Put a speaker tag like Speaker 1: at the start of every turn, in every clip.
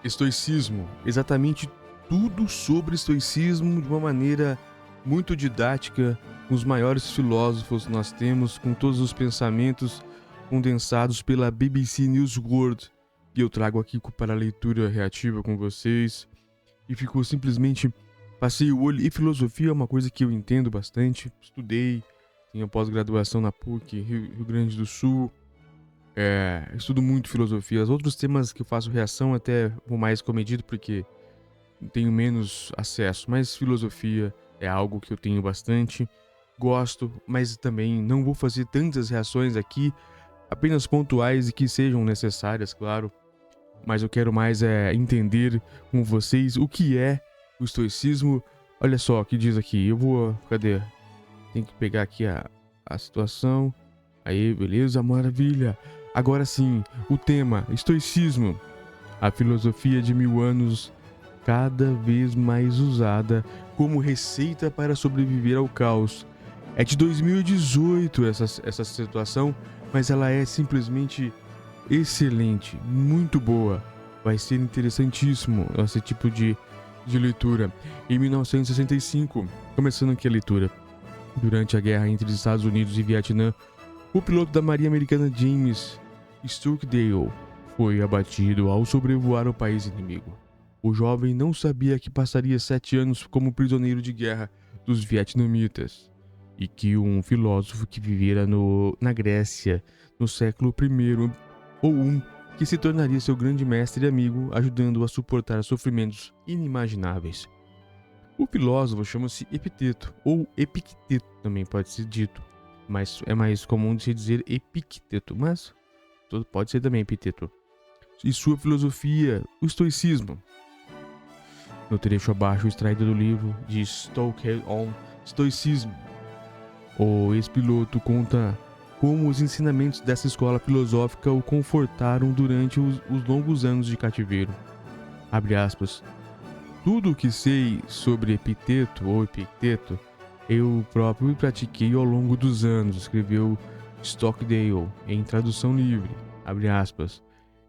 Speaker 1: Estoicismo, exatamente tudo sobre estoicismo de uma maneira muito didática, com os maiores filósofos que nós temos, com todos os pensamentos condensados pela BBC News World, que eu trago aqui para a leitura reativa com vocês. E ficou simplesmente, passei o olho, e filosofia é uma coisa que eu entendo bastante, estudei, tenho pós-graduação na PUC, Rio Grande do Sul. Estudo muito filosofia. Os outros temas que eu faço reação até vou mais comedido porque tenho menos acesso, mas filosofia é algo que eu tenho bastante, gosto, mas também não vou fazer tantas reações aqui, apenas pontuais e que sejam necessárias, claro. Mas eu quero mais entender com vocês o que é o estoicismo. Olha só o que diz aqui. Cadê? Tem que pegar aqui a situação. Aí, beleza, maravilha. Agora sim, o tema, estoicismo. A filosofia de 1000 anos, cada vez mais usada como receita para sobreviver ao caos. É de 2018 essa situação, mas ela é simplesmente excelente, muito boa. Vai ser interessantíssimo esse tipo de leitura. Em 1965, começando aqui a leitura. Durante a guerra entre os Estados Unidos e Vietnã, o piloto da Marinha Americana James Stockdale foi abatido ao sobrevoar o país inimigo. O jovem não sabia que passaria 7 anos como prisioneiro de guerra dos vietnamitas e que um filósofo que vivera na Grécia no século I ou I, que se tornaria seu grande mestre e amigo, ajudando-o a suportar sofrimentos inimagináveis. O filósofo chama-se Epiteto, ou Epicteto também pode ser dito, mas é mais comum de se dizer Epicteto, mas pode ser também Epiteto. E sua filosofia, o estoicismo. No trecho abaixo, extraído do livro de Stoic on Stoicism, o ex-piloto conta como os ensinamentos dessa escola filosófica o confortaram durante os longos anos de cativeiro. Abre aspas. Tudo o que sei sobre Epiteto ou Epicteto, eu próprio pratiquei ao longo dos anos, escreveu Stockdale em tradução livre. Abre aspas.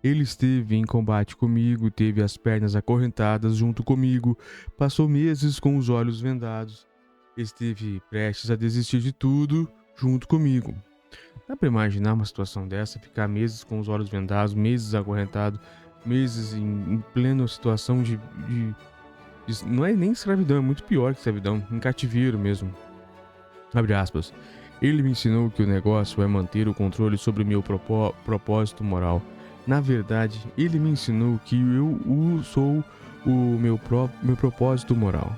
Speaker 1: Ele esteve em combate comigo, teve as pernas acorrentadas junto comigo, passou meses com os olhos vendados, esteve prestes a desistir de tudo junto comigo. Dá pra imaginar uma situação dessa, ficar meses com os olhos vendados, meses acorrentado, meses em plena situação de não é nem escravidão, é muito pior que escravidão, em cativeiro mesmo. Abre aspas. Ele me ensinou que o negócio é manter o controle sobre o meu propósito moral. Na verdade, ele me ensinou que eu sou o meu propósito moral.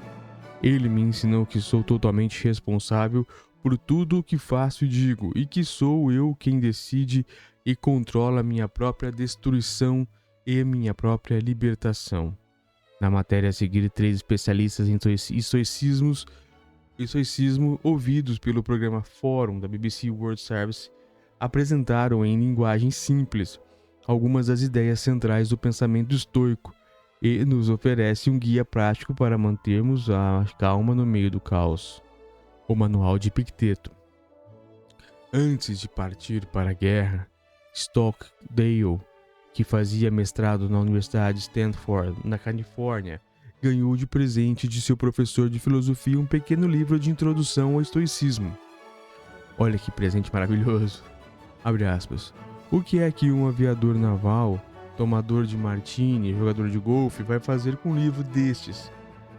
Speaker 1: Ele me ensinou que sou totalmente responsável por tudo o que faço e digo, e que sou eu quem decide e controla minha própria destruição e minha própria libertação. Na matéria a seguir, 3 especialistas em estoicismo ouvidos pelo programa Fórum da BBC World Service apresentaram em linguagem simples algumas das ideias centrais do pensamento estoico e nos oferece um guia prático para mantermos a calma no meio do caos. O Manual de Epicteto. Antes de partir para a guerra, Stockdale, que fazia mestrado na Universidade de Stanford, na Califórnia, ganhou de presente de seu professor de filosofia um pequeno livro de introdução ao estoicismo. Olha que presente maravilhoso. Abre aspas. O que é que um aviador naval, tomador de martini, jogador de golfe vai fazer com um livro destes?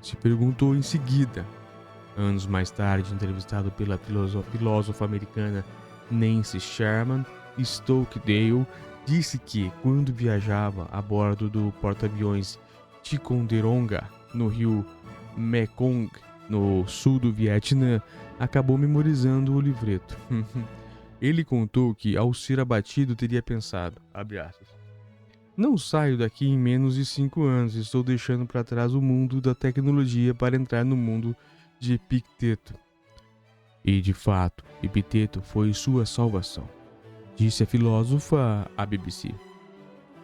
Speaker 1: Se perguntou em seguida. Anos mais tarde, entrevistado pela filósofa americana Nancy Sherman, Stockdale disse que, quando viajava a bordo do porta-aviões Ticonderoga, no rio Mekong, no sul do Vietnã, acabou memorizando o livreto. Ele contou que, ao ser abatido, teria pensado, abre aspas, não saio daqui em menos de 5 anos, estou deixando para trás o mundo da tecnologia para entrar no mundo de Epicteto. E, de fato, Epicteto foi sua salvação, disse a filósofa à BBC.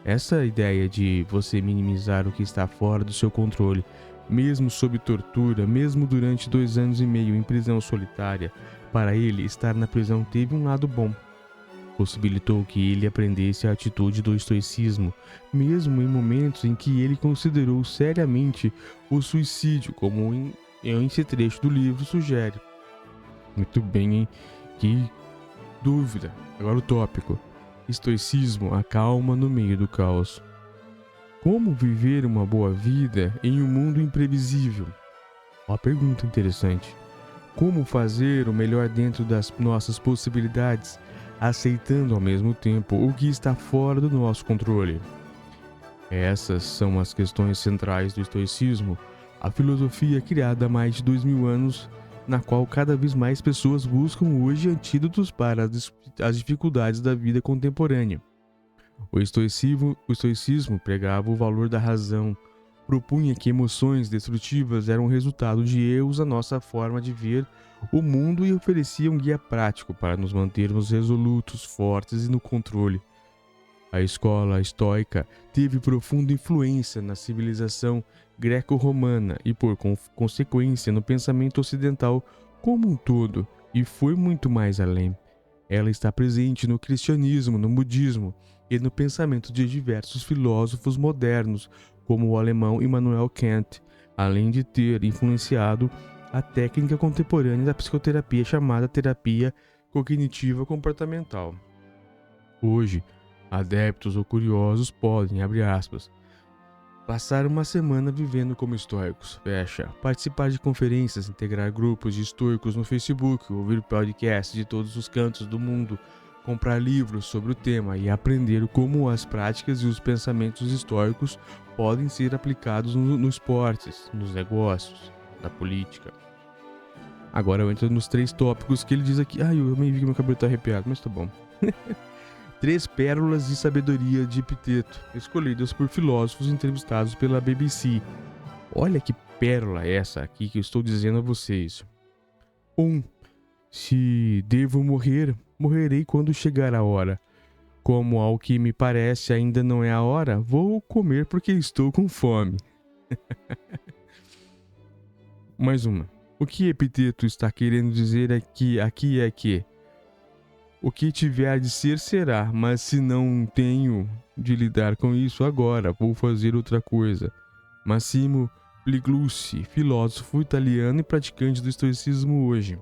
Speaker 1: Essa ideia de você minimizar o que está fora do seu controle, mesmo sob tortura, mesmo durante 2 anos e meio em prisão solitária, para ele estar na prisão teve um lado bom. possibilitou que ele aprendesse a atitude do estoicismo, mesmo em momentos em que ele considerou seriamente o suicídio, como esse trecho do livro sugere. Muito bem, hein? Que dúvida. Agora o tópico. Estoicismo, a calma no meio do caos. Como viver uma boa vida em um mundo imprevisível? Uma pergunta interessante. Como fazer o melhor dentro das nossas possibilidades, aceitando ao mesmo tempo o que está fora do nosso controle? Essas são as questões centrais do estoicismo, a filosofia criada há mais de 2000 anos, na qual cada vez mais pessoas buscam hoje antídotos para as dificuldades da vida contemporânea. O estoicismo pregava o valor da razão, propunha que emoções destrutivas eram resultado de erros na nossa forma de ver o mundo e oferecia um guia prático para nos mantermos resolutos, fortes e no controle. A escola estoica teve profunda influência na civilização greco-romana e, por consequência, no pensamento ocidental como um todo, e foi muito mais além. Ela está presente no cristianismo, no budismo e no pensamento de diversos filósofos modernos, como o alemão Immanuel Kant, além de ter influenciado a técnica contemporânea da psicoterapia chamada terapia cognitiva comportamental. Hoje, adeptos ou curiosos podem, abre aspas, passar uma semana vivendo como estoicos, fecha, participar de conferências, integrar grupos de estoicos no Facebook, ouvir podcasts de todos os cantos do mundo, comprar livros sobre o tema e aprender como as práticas e os pensamentos estoicos podem ser aplicados nos esportes, nos negócios, na política. Agora eu entro nos 3 tópicos que ele diz aqui. Eu meio vi que meu cabelo tá arrepiado, mas tá bom. 3 pérolas de sabedoria de Epiteto, escolhidas por filósofos entrevistados pela BBC. Olha que pérola é essa aqui que eu estou dizendo a vocês. 1. Se devo morrer, morrerei quando chegar a hora. Como ao que me parece ainda não é a hora, vou comer porque estou com fome. Mais uma. O que Epiteto está querendo dizer aqui é que o que tiver de ser será, mas se não tenho de lidar com isso agora, vou fazer outra coisa. Massimo Pigliucci, filósofo italiano e praticante do estoicismo hoje.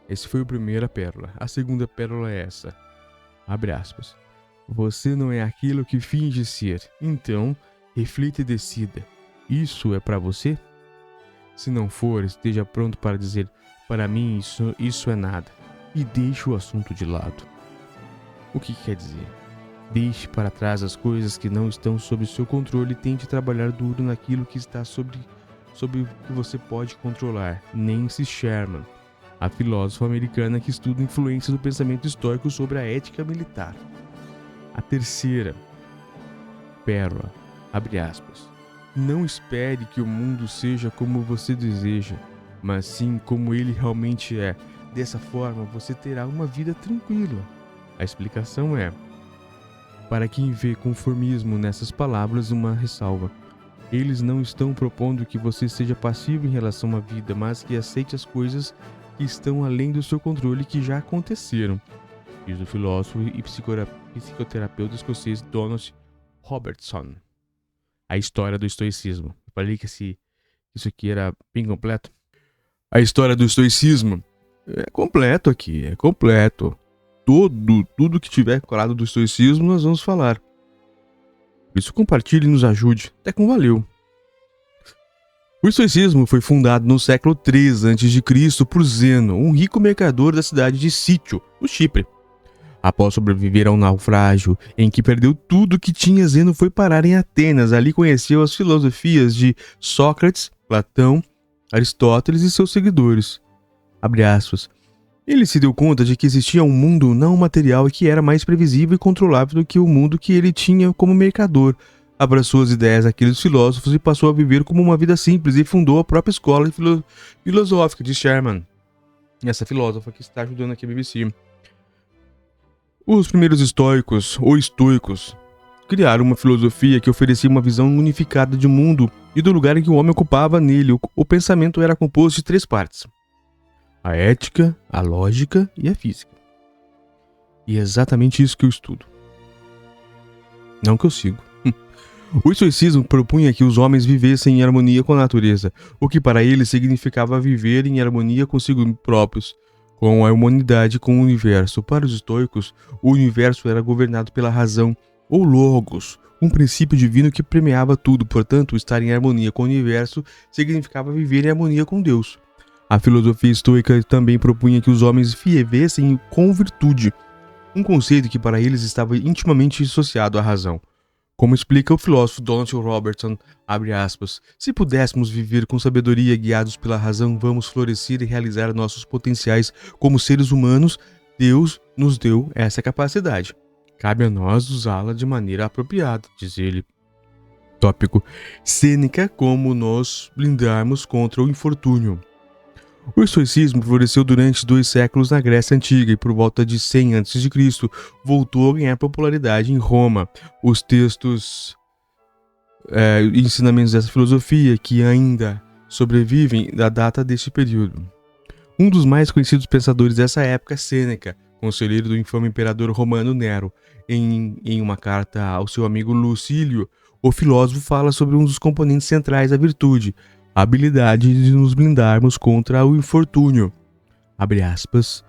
Speaker 1: Essa foi a primeira pérola. A segunda pérola é essa. Abre aspas. Você não é aquilo que finge ser. Então, reflita e decida. Isso é para você? Se não for, esteja pronto para dizer, para mim isso é nada. E deixe o assunto de lado. O que quer dizer? Deixe para trás as coisas que não estão sob seu controle e tente trabalhar duro naquilo que está sobre o que você pode controlar. Nancy Sherman, a filósofa americana que estuda a influência do pensamento estoico sobre a ética militar. A terceira pérola, abre aspas. Não espere que o mundo seja como você deseja, mas sim como ele realmente é. Dessa forma, você terá uma vida tranquila. A explicação é: para quem vê conformismo nessas palavras, uma ressalva. Eles não estão propondo que você seja passivo em relação à vida, mas que aceite as coisas que estão além do seu controle e que já aconteceram, diz o filósofo e psicoterapeuta escocês Donald Robertson. A história do estoicismo. Eu falei que isso aqui era bem completo. A história do estoicismo é completo aqui, é completo. Tudo que tiver colado do estoicismo nós vamos falar. Por isso compartilhe e nos ajude. Até com valeu. O estoicismo foi fundado no século III a.C. por Zeno, um rico mercador da cidade de Sício, no Chipre. Após sobreviver a um naufrágio em que perdeu tudo que tinha, Zeno foi parar em Atenas. Ali conheceu as filosofias de Sócrates, Platão, Aristóteles e seus seguidores. Abre aspas. Ele se deu conta de que existia um mundo não material e que era mais previsível e controlável do que o mundo que ele tinha como mercador. Abraçou as ideias daqueles filósofos e passou a viver como uma vida simples e fundou a própria escola filosófica de Sherman. Essa filósofa que está ajudando aqui a BBC. Os primeiros estoicos, ou estoicos, criaram uma filosofia que oferecia uma visão unificada de mundo e do lugar em que o homem ocupava nele. O pensamento era composto de 3 partes: a ética, a lógica e a física. E é exatamente isso que eu estudo. Não que eu sigo. O estoicismo propunha que os homens vivessem em harmonia com a natureza, o que para eles significava viver em harmonia consigo próprios, com a humanidade e com o universo. Para os estoicos, o universo era governado pela razão, ou logos, um princípio divino que permeava tudo. Portanto, estar em harmonia com o universo significava viver em harmonia com Deus. A filosofia estoica também propunha que os homens vivessem com virtude, um conceito que para eles estava intimamente associado à razão. Como explica o filósofo Donald Robertson, abre aspas, se pudéssemos viver com sabedoria guiados pela razão, vamos florescer e realizar nossos potenciais como seres humanos. Deus nos deu essa capacidade. Cabe a nós usá-la de maneira apropriada, diz ele. Tópico: Sêneca, como nos blindarmos contra o infortúnio. O estoicismo floresceu durante 2 séculos na Grécia Antiga e por volta de 100 a.C. voltou a ganhar popularidade em Roma. Os textos e ensinamentos dessa filosofia que ainda sobrevivem da data deste período. Um dos mais conhecidos pensadores dessa época é Sêneca, conselheiro do infame imperador romano Nero. Em uma carta ao seu amigo Lucílio, o filósofo fala sobre um dos componentes centrais da virtude, a habilidade de nos blindarmos contra o infortúnio. Abre aspas.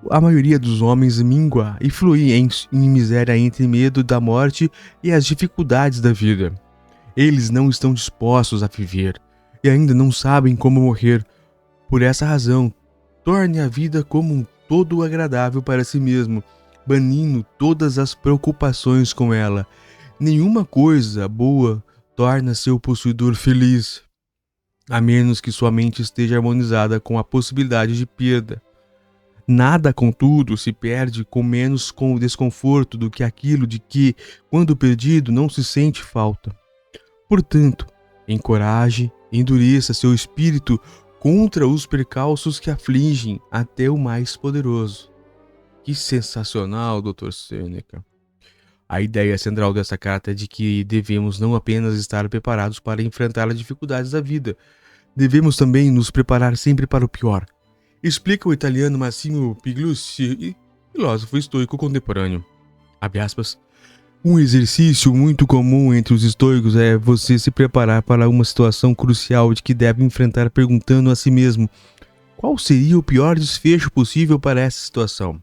Speaker 1: A maioria dos homens mingua e flui em miséria entre medo da morte e as dificuldades da vida. Eles não estão dispostos a viver e ainda não sabem como morrer. Por essa razão, torne a vida como um todo agradável para si mesmo, banindo todas as preocupações com ela. Nenhuma coisa boa torna seu possuidor feliz, a menos que sua mente esteja harmonizada com a possibilidade de perda. Nada, contudo, se perde com menos com o desconforto do que aquilo de que, quando perdido, não se sente falta. Portanto, encoraje e endureça seu espírito contra os percalços que afligem até o mais poderoso. Que sensacional, Dr. Sêneca! A ideia central dessa carta é de que devemos não apenas estar preparados para enfrentar as dificuldades da vida, devemos também nos preparar sempre para o pior. Explica o italiano Massimo Piglucci, filósofo estoico contemporâneo. Abre aspas. Um exercício muito comum entre os estoicos é você se preparar para uma situação crucial de que deve enfrentar perguntando a si mesmo qual seria o pior desfecho possível para essa situação.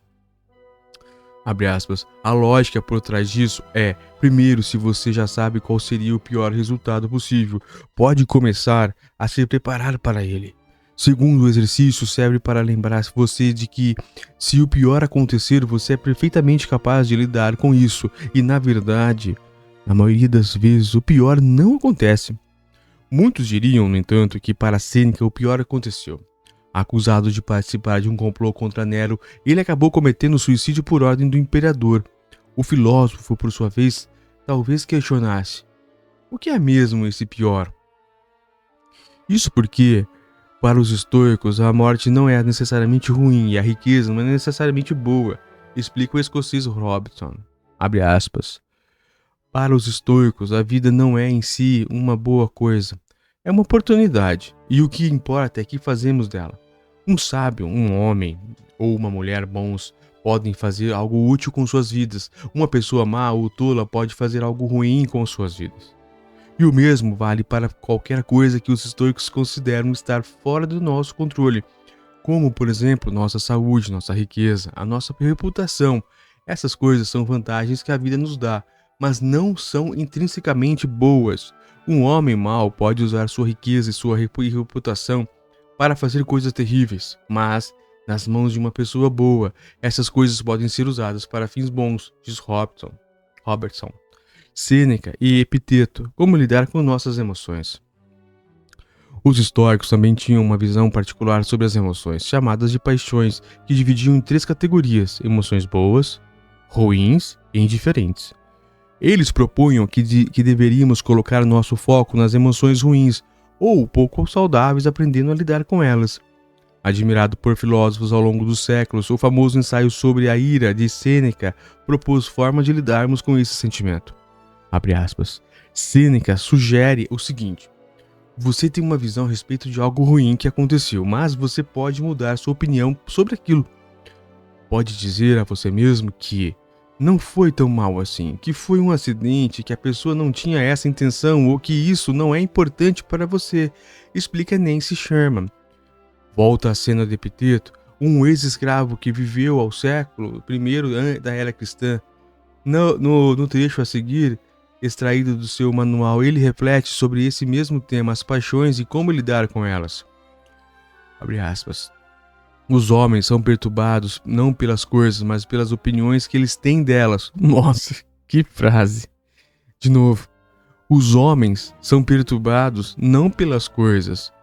Speaker 1: Abre aspas. A lógica por trás disso é, primeiro, se você já sabe qual seria o pior resultado possível, pode começar a se preparar para ele. Segundo, o exercício serve para lembrar você de que, se o pior acontecer, você é perfeitamente capaz de lidar com isso. E, na verdade, na maioria das vezes, o pior não acontece. Muitos diriam, no entanto, que para Sêneca o pior aconteceu. Acusado de participar de um complô contra Nero, ele acabou cometendo suicídio por ordem do imperador. O filósofo, por sua vez, talvez questionasse: o que é mesmo esse pior? Isso porque, para os estoicos, a morte não é necessariamente ruim e a riqueza não é necessariamente boa, explica o escocês Robertson. Abre aspas. Para os estoicos, a vida não é em si uma boa coisa. É uma oportunidade, e o que importa é o que fazemos dela. Um sábio, um homem ou uma mulher bons podem fazer algo útil com suas vidas. Uma pessoa má ou tola pode fazer algo ruim com suas vidas. E o mesmo vale para qualquer coisa que os estoicos consideram estar fora do nosso controle, como, por exemplo, nossa saúde, nossa riqueza, a nossa reputação. Essas coisas são vantagens que a vida nos dá, mas não são intrinsecamente boas. Um homem mau pode usar sua riqueza e sua reputação para fazer coisas terríveis, mas, nas mãos de uma pessoa boa, essas coisas podem ser usadas para fins bons, diz Robertson. Sêneca e Epiteto, como lidar com nossas emoções. Os estoicos também tinham uma visão particular sobre as emoções, chamadas de paixões, que dividiam em 3 categorias: emoções boas, ruins e indiferentes. Eles propunham que deveríamos colocar nosso foco nas emoções ruins, ou pouco saudáveis, aprendendo a lidar com elas. Admirado por filósofos ao longo dos séculos, o famoso ensaio sobre a ira de Sêneca propôs formas de lidarmos com esse sentimento. Abre aspas. Sêneca sugere o seguinte: você tem uma visão a respeito de algo ruim que aconteceu, mas você pode mudar sua opinião sobre aquilo. Pode dizer a você mesmo que não foi tão mal assim, que foi um acidente, que a pessoa não tinha essa intenção ou que isso não é importante para você, explica Nancy Sherman. Volta à cena de Epiteto, um ex-escravo que viveu ao século I da era cristã. No trecho a seguir, extraído do seu manual, ele reflete sobre esse mesmo tema, as paixões e como lidar com elas. Abre aspas. Os homens são perturbados não pelas coisas, mas pelas opiniões que eles têm delas. Nossa, que frase. De novo. Os homens são perturbados não pelas coisas,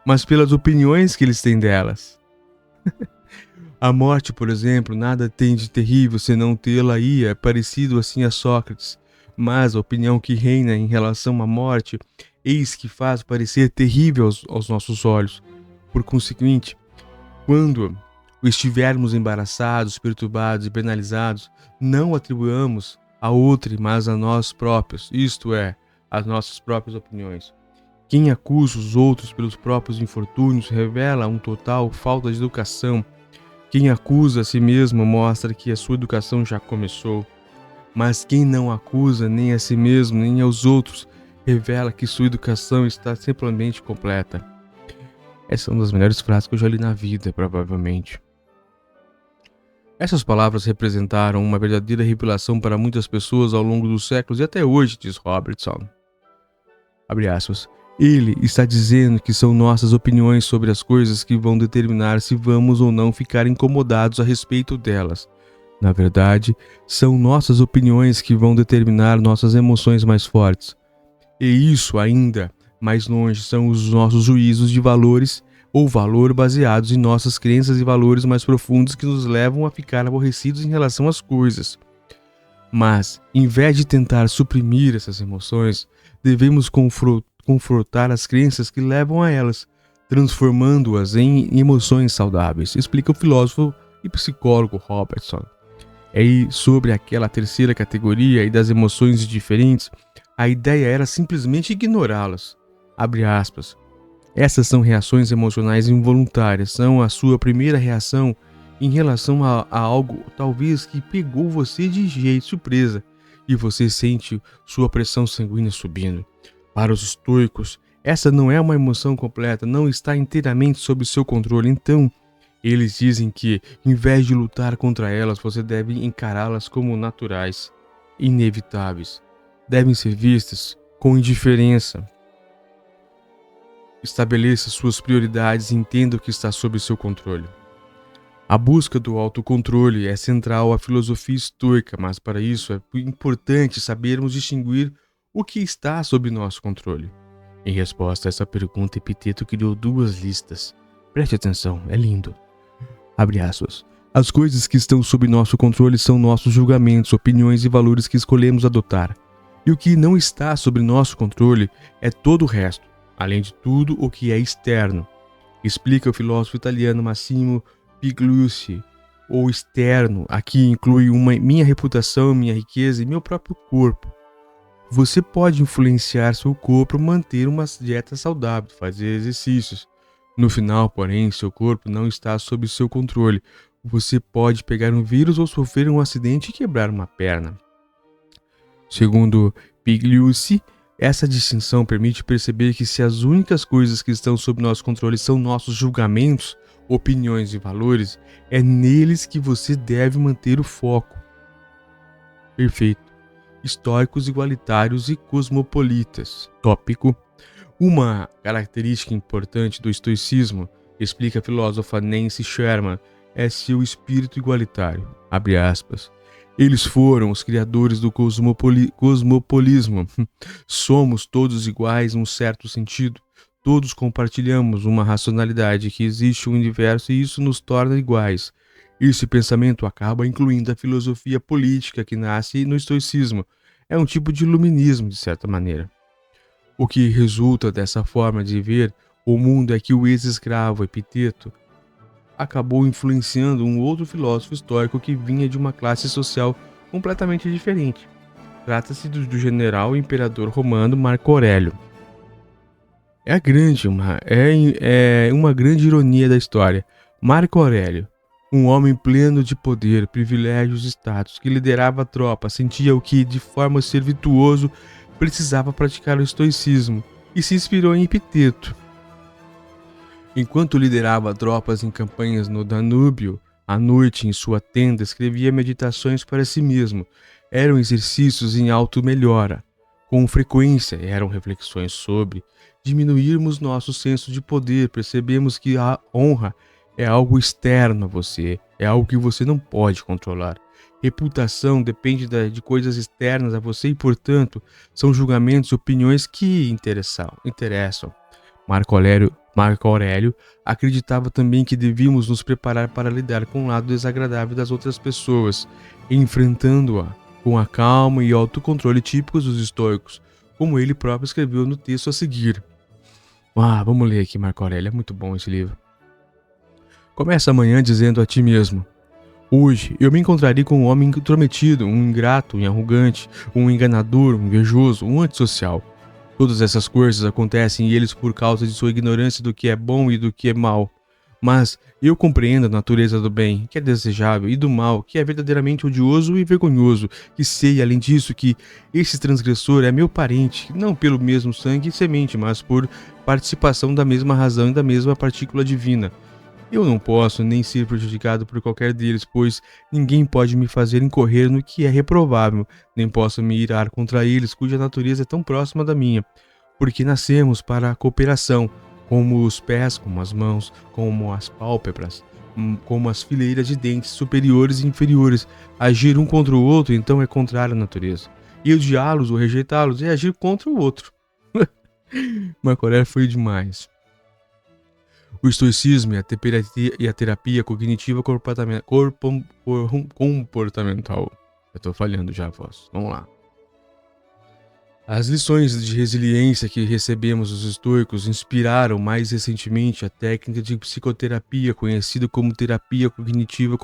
Speaker 1: mas pelas opiniões que eles têm delas. A morte, por exemplo, nada tem de terrível senão tê-la aí, é parecido assim a Sócrates. Mas a opinião que reina em relação à morte, eis que faz parecer terrível aos nossos olhos. Por conseguinte, quando estivermos embaraçados, perturbados e penalizados, não atribuamos a outrem, mas a nós próprios, isto é, as nossas próprias opiniões. Quem acusa os outros pelos próprios infortúnios revela uma total falta de educação. Quem acusa a si mesmo mostra que a sua educação já começou. Mas quem não acusa nem a si mesmo nem aos outros revela que sua educação está simplesmente completa. Essa é uma das melhores frases que eu já li na vida, provavelmente. Essas palavras representaram uma verdadeira revelação para muitas pessoas ao longo dos séculos e até hoje, diz Robertson. Abre aspas. Ele está dizendo que são nossas opiniões sobre as coisas que vão determinar se vamos ou não ficar incomodados a respeito delas. Na verdade, são nossas opiniões que vão determinar nossas emoções mais fortes. E isso ainda mais longe são os nossos juízos de valores ou valor baseados em nossas crenças e valores mais profundos que nos levam a ficar aborrecidos em relação às coisas. Mas, em vez de tentar suprimir essas emoções, devemos confrontar as crenças que levam a elas, transformando-as em emoções saudáveis, explica o filósofo e psicólogo Robertson. E sobre aquela terceira categoria e das emoções diferentes, a ideia era simplesmente ignorá-las. Abre aspas. Essas são reações emocionais involuntárias, são a sua primeira reação em relação a algo talvez que pegou você de jeito surpresa e você sente sua pressão sanguínea subindo. Para os estoicos, essa não é uma emoção completa, não está inteiramente sob seu controle, então eles dizem que, em vez de lutar contra elas, você deve encará-las como naturais, inevitáveis, devem ser vistas com indiferença. Estabeleça suas prioridades e entenda o que está sob seu controle. A busca do autocontrole é central à filosofia estoica, mas para isso é importante sabermos distinguir o que está sob nosso controle. Em resposta a essa pergunta, Epiteto criou duas listas. Preste atenção, é lindo. Abre aspas. As coisas que estão sob nosso controle são nossos julgamentos, opiniões e valores que escolhemos adotar. E o que não está sob nosso controle é todo o resto, além de tudo o que é externo. Explica o filósofo italiano Massimo Pigliucci. O externo aqui inclui minha reputação, minha riqueza e meu próprio corpo. Você pode influenciar seu corpo, manter uma dieta saudável, fazer exercícios. No final, porém, seu corpo não está sob seu controle. Você pode pegar um vírus ou sofrer um acidente e quebrar uma perna. Segundo Pigliucci, essa distinção permite perceber que se as únicas coisas que estão sob nosso controle são nossos julgamentos, opiniões e valores, é neles que você deve manter o foco. Perfeito. Estoicos, igualitários e cosmopolitas. Tópico. Uma característica importante do estoicismo, explica a filósofa Nancy Sherman, é seu espírito igualitário. Abre aspas. Eles foram os criadores do cosmopolismo. Somos todos iguais num certo sentido. Todos compartilhamos uma racionalidade que existe no universo e isso nos torna iguais. Esse pensamento acaba incluindo a filosofia política que nasce no estoicismo. É um tipo de iluminismo, de certa maneira. O que resulta dessa forma de ver o mundo é que o ex-escravo Epiteto acabou influenciando um outro filósofo estoico que vinha de uma classe social completamente diferente. Trata-se do general e imperador romano Marco Aurélio. É uma grande ironia da história. Marco Aurélio, Um homem pleno de poder, privilégios e status, que liderava a tropa, sentia o que, de forma ser virtuoso, precisava praticar o estoicismo e se inspirou em Epiteto. Enquanto liderava tropas em campanhas no Danúbio, à noite em sua tenda escrevia meditações para si mesmo. Eram exercícios em auto-melhora. Com frequência eram reflexões sobre diminuirmos nosso senso de poder. Percebemos que a honra é algo externo a você, é algo que você não pode controlar. Reputação depende de coisas externas a você e, portanto, são julgamentos e opiniões que interessam. Marco Aurélio acreditava também que devíamos nos preparar para lidar com o lado desagradável das outras pessoas, enfrentando-a com a calma e autocontrole típicos dos estoicos, como ele próprio escreveu no texto a seguir. Vamos ler aqui Marco Aurélio, é muito bom esse livro. Começa amanhã dizendo a ti mesmo: hoje eu me encontrarei com um homem intrometido, um ingrato, um arrogante, um enganador, um invejoso, um antissocial. Todas essas coisas acontecem em eles por causa de sua ignorância do que é bom e do que é mal. Mas eu compreendo a natureza do bem, que é desejável, e do mal, que é verdadeiramente odioso e vergonhoso, que sei, além disso, que esse transgressor é meu parente, não pelo mesmo sangue e semente, mas por participação da mesma razão e da mesma partícula divina. Eu não posso nem ser prejudicado por qualquer deles, pois ninguém pode me fazer incorrer no que é reprovável, nem posso me irar contra eles, cuja natureza é tão próxima da minha, porque nascemos para a cooperação, como os pés, como as mãos, como as pálpebras, como as fileiras de dentes superiores e inferiores. Agir um contra o outro, então, é contrário à natureza. E odiá-los ou rejeitá-los é agir contra o outro. Marco Aurélio foi demais. O estoicismo e a terapia cognitiva comportamental. Eu tô falhando já, voz. Vamos lá. As lições de resiliência que recebemos dos estoicos inspiraram mais recentemente a técnica de psicoterapia conhecida como terapia cognitiva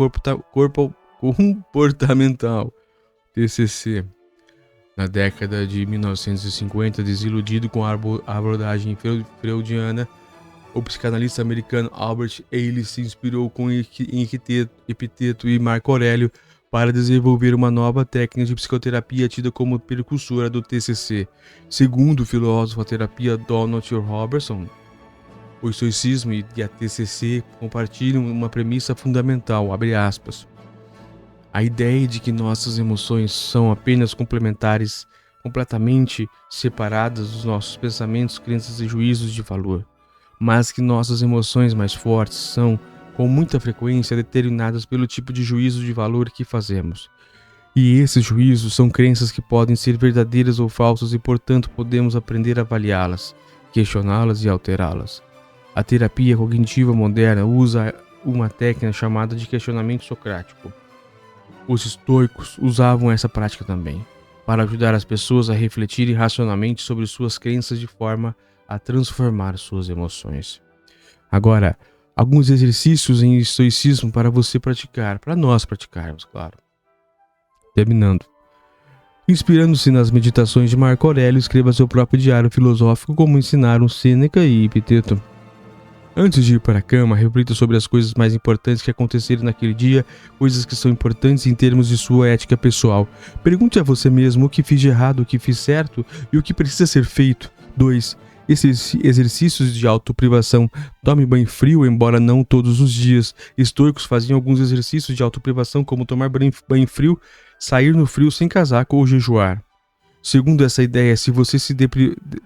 Speaker 1: comportamental, TCC. Na década de 1950, desiludido com a abordagem freudiana, o psicanalista americano Albert Ellis se inspirou com Epiteto e Marco Aurélio para desenvolver uma nova técnica de psicoterapia tida como precursora do TCC. Segundo o filósofo da terapia Donald Robertson, o estoicismo e a TCC compartilham uma premissa fundamental, abre aspas, a ideia de que nossas emoções são apenas complementares, completamente separadas dos nossos pensamentos, crenças e juízos de valor, mas que nossas emoções mais fortes são, com muita frequência, determinadas pelo tipo de juízo de valor que fazemos. E esses juízos são crenças que podem ser verdadeiras ou falsas e, portanto, podemos aprender a avaliá-las, questioná-las e alterá-las. A terapia cognitiva moderna usa uma técnica chamada de questionamento socrático. Os estoicos usavam essa prática também, para ajudar as pessoas a refletirem racionalmente sobre suas crenças de forma a transformar suas emoções. Agora, alguns exercícios em estoicismo para você praticar, para nós praticarmos, claro. Terminando. Inspirando-se nas meditações de Marco Aurélio, escreva seu próprio diário filosófico como ensinaram Sêneca e Epiteto. Antes de ir para a cama, reflita sobre as coisas mais importantes que aconteceram naquele dia, coisas que são importantes em termos de sua ética pessoal. Pergunte a você mesmo o que fiz de errado, o que fiz certo e o que precisa ser feito. 2. Esses exercícios de autoprivação. Tome banho frio, embora não todos os dias. Estoicos faziam alguns exercícios de autoprivação, como tomar banho frio, sair no frio sem casaco ou jejuar. Segundo essa ideia, se você se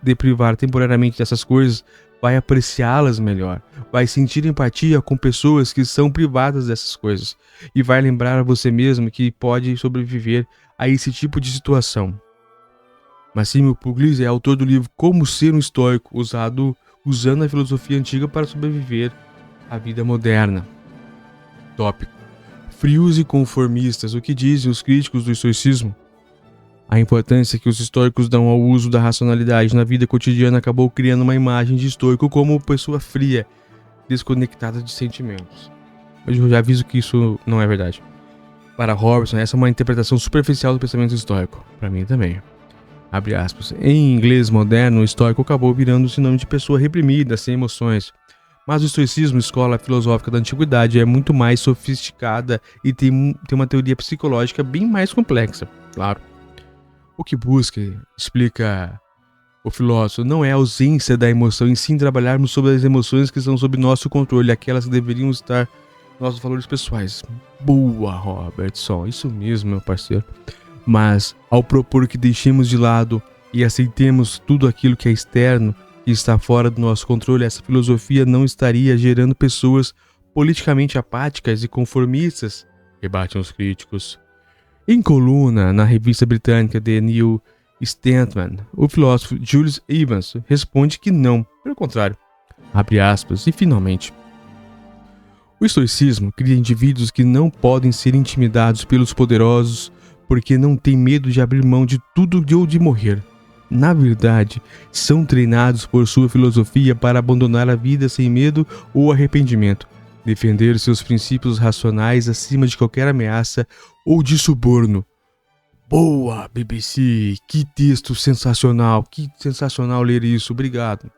Speaker 1: deprivar temporariamente dessas coisas, vai apreciá-las melhor, vai sentir empatia com pessoas que são privadas dessas coisas e vai lembrar a você mesmo que pode sobreviver a esse tipo de situação. Massimo Puglisi é autor do livro Como Ser um Estoico, usando a filosofia antiga para sobreviver à vida moderna. Tópico: frios e conformistas. O que dizem os críticos do estoicismo? A importância que os estoicos dão ao uso da racionalidade na vida cotidiana acabou criando uma imagem de estoico como pessoa fria, desconectada de sentimentos. Mas eu já aviso que isso não é verdade. Para Robertson, essa é uma interpretação superficial do pensamento estoico. Para mim também. Abre aspas. Em inglês moderno, o estoico acabou virando o sinônimo de pessoa reprimida, sem emoções. Mas o estoicismo, escola filosófica da antiguidade, é muito mais sofisticada e tem uma teoria psicológica bem mais complexa, claro. O que busca, explica o filósofo, não é a ausência da emoção, em sim trabalharmos sobre as emoções que estão sob nosso controle, aquelas que deveriam estar nossos valores pessoais. Boa, Robertson, isso mesmo, meu parceiro. Mas, ao propor que deixemos de lado e aceitemos tudo aquilo que é externo e está fora do nosso controle, essa filosofia não estaria gerando pessoas politicamente apáticas e conformistas, rebatem os críticos. Em coluna na revista britânica The New Statesman, o filósofo Julius Evans responde que não, pelo contrário. Abre aspas, e finalmente. O estoicismo cria indivíduos que não podem ser intimidados pelos poderosos porque não têm medo de abrir mão de tudo ou de morrer. Na verdade, são treinados por sua filosofia para abandonar a vida sem medo ou arrependimento, defender seus princípios racionais acima de qualquer ameaça ou de suborno. Boa, BBC! Que texto sensacional! Que sensacional ler isso, obrigado!